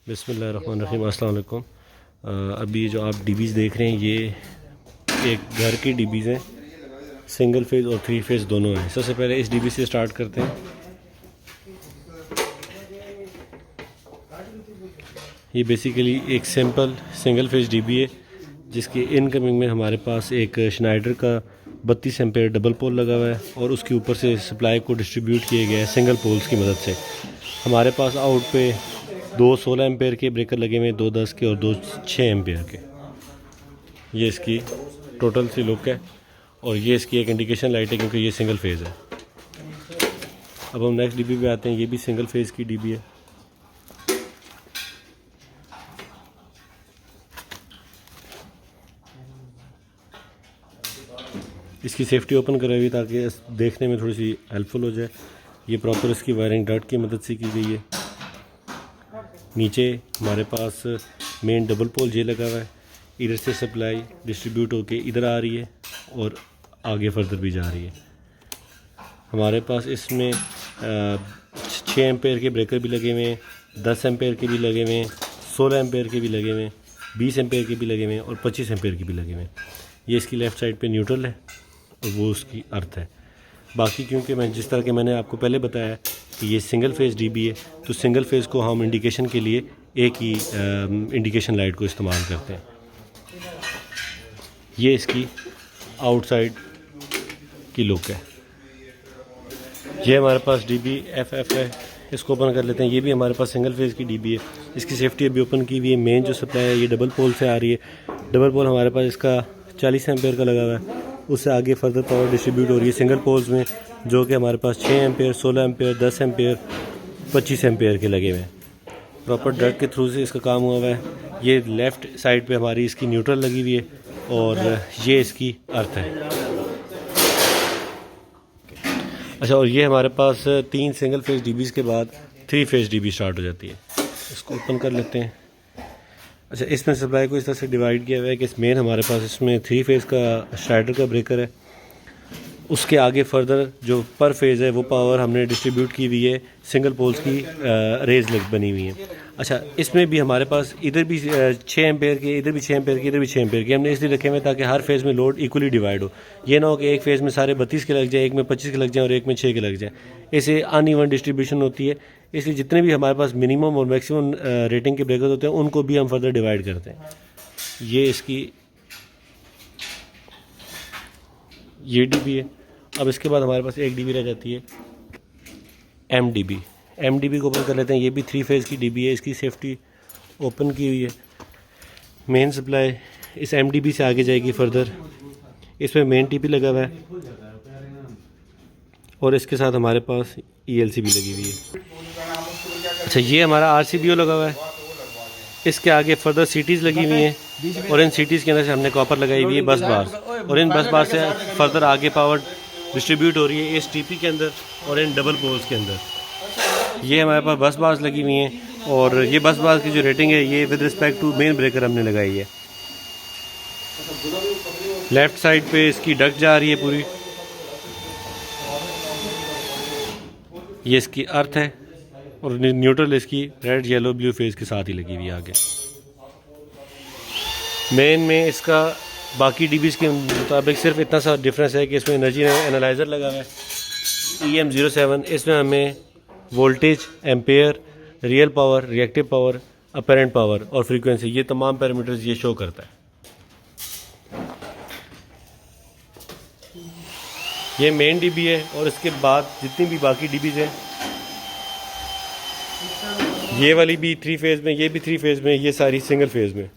बिस्मिल्लाहिर्रहमानिर्रहीम, अस्सलाम वालेकुम। अभी जो आप डीबीज़ देख रहे हैं ये एक घर की डीबीज़ हैं, सिंगल फेज़ और 3 फेज़ दोनों हैं। सबसे पहले इस डीबी से स्टार्ट करते हैं। ये बेसिकली एक सिंपल सिंगल फेज़ डीबी है जिसकी इनकमिंग में हमारे पास एक श्नाइडर का 32 एम्पेयर डबल पोल लगा हुआ है और उसके ऊपर से सप्लाई को डिस्ट्रीब्यूट किया गया है सिंगल पोल्स की मदद से। हमारे पास आउट पे 2 16 एम्पेयर के ब्रेकर लगे हुए हैं, 2 10 के और 2 6 एम्पेयर के। ये इसकी टोटल सी लुक है और ये इसकी एक इंडिकेशन लाइट है क्योंकि ये सिंगल फेज़ है। अब हम नेक्स्ट डीबी पे आते हैं। ये भी सिंगल फेज़ की डीबी है। इसकी सेफ्टी ओपन कराई हुई ताकि देखने में थोड़ी सी हेल्पफुल हो जाए। ये प्रॉपर इसकी वायरिंग डर्ट की मदद से की गई है। नीचे हमारे पास मेन डबल पोल ये लगा हुआ है। इधर से सप्लाई डिस्ट्रीब्यूट होके इधर आ रही है और आगे फर्दर भी जा रही है। हमारे पास इसमें 6 एम्पेयर के ब्रेकर भी लगे हुए हैं, 10 एम्पेयर के भी लगे हुए हैं, 16 एम्पेयर के भी लगे हुए हैं, 20 एम्पेयर के भी लगे हुए हैं और 25 एम्पेयर के भी लगे हुए हैं। ये इसकी लेफ़्ट साइड पे न्यूट्रल है और वो उसकी अर्थ है। बाकी क्योंकि मैं जिस तरह के मैंने आपको पहले बताया कि ये सिंगल फेज़ डीबी है तो सिंगल फेज़ को हम इंडिकेशन के लिए एक ही इंडिकेशन लाइट को इस्तेमाल करते हैं। ये इसकी आउटसाइड की लुक है। ये हमारे पास डीबी एफ है। इसको ओपन कर लेते हैं। ये भी हमारे पास सिंगल फेज़ की डीबी है। इसकी सेफ्टी अभी ओपन की हुई है। मेन जो सप्लाई है ये डबल पोल से आ रही है। डबल पोल हमारे पास इसका 40 एम्पेयर का लगा हुआ है। उससे आगे फर्दर पावर डिस्ट्रीब्यूट हो रही है सिंगल पोल्स में, जो कि हमारे पास 6 एम्पेयर, 16 एम्पेयर, 10 एम्पेयर, 25 एम्पेयर के लगे हुए हैं। प्रॉपर डर्ट के थ्रू से इसका काम हुआ हुआ है। ये लेफ़्ट साइड पे हमारी इसकी न्यूट्रल लगी हुई है और ये इसकी अर्थ है। अच्छा, और ये हमारे पास 3 सिंगल फेज़ डीबीज़ के बाद 3 फेज़ डीबी स्टार्ट हो जाती है। इसको ओपन कर लेते हैं। अच्छा, इसमें सप्लाई को इस तरह से डिवाइड किया हुआ है कि इस मेन हमारे पास इसमें 3 फेज़ का श्नाइडर का ब्रेकर है। उसके आगे फर्दर जो पर फेज़ है वो पावर हमने डिस्ट्रीब्यूट की हुई है सिंगल पोल्स की रेज लग बनी हुई है। अच्छा, इसमें भी हमारे पास इधर भी 6 एम्पेयर के, इधर भी 6 एम्पेयर के, इधर भी 6 एम्पेयर के हमने इसलिए रखे हुए ताकि हर फेज़ में लोड इक्वली डिवाइड हो। ये ना हो कि एक फेज़ में सारे 32 के लग जाए, एक में 25 के लग जाए और एक में 6 के लग जाए। इससे अनइवन डिस्ट्रीब्यूशन होती है। इसलिए जितने भी हमारे पास मिनिमम और मैक्सिमम रेटिंग के ब्रेकर होते हैं उनको भी हम फर्दर डिवाइड करते हैं। ये इसकी ये डीबी है। अब इसके बाद हमारे पास एक डीबी रह जाती है एम डीबी को ओपन कर लेते हैं। ये भी 3 फेज़ की डीबी है। इसकी सेफ्टी ओपन की हुई है। मेन सप्लाई इस एम डीबी से आगे जाएगी फर्दर। इसमें मेन टीपी लगा हुआ है और इसके साथ हमारे पास ELC भी लगी हुई है। अच्छा, ये हमारा RCBO लगा हुआ है। इसके आगे फर्दर सीटीज़ लगी हुई हैं और इन सीटीज़ के अंदर से हमने कॉपर लगाई हुई है बस बार, और इन बस बार से फर्दर आगे पावर डिस्ट्रीब्यूट हो रही है इस टीपी के अंदर और इन डबल पोल्स के अंदर। ये हमारे पास बस बार्स लगी हुई हैं और ये बस बार की जो रेटिंग है ये with respect to main breaker हमने लगाई है। लेफ़्ट साइड पे इसकी डक्ट जा रही है पूरी। ये इसकी अर्थ है और न्यूट्रल इसकी रेड येलो ब्लू फेज़ के साथ ही लगी हुई है आगे। मेन में इसका बाकी डीबीज़ के मुताबिक सिर्फ इतना सा डिफरेंस है कि इसमें एनर्जी एनालाइज़र लगा हुआ है EM07। इसमें हमें voltage, ampere, real power, reactive power, apparent power और फ्रीक्वेंसी, ये तमाम पैरामीटर्स ये शो करता है। ये मेन डीबी है और इसके बाद जितनी भी बाकी डीबीज़ हैं, ये वाली भी 3 फेज़ में, ये भी 3 फेज़ में, ये सारी सिंगल फेज़ में।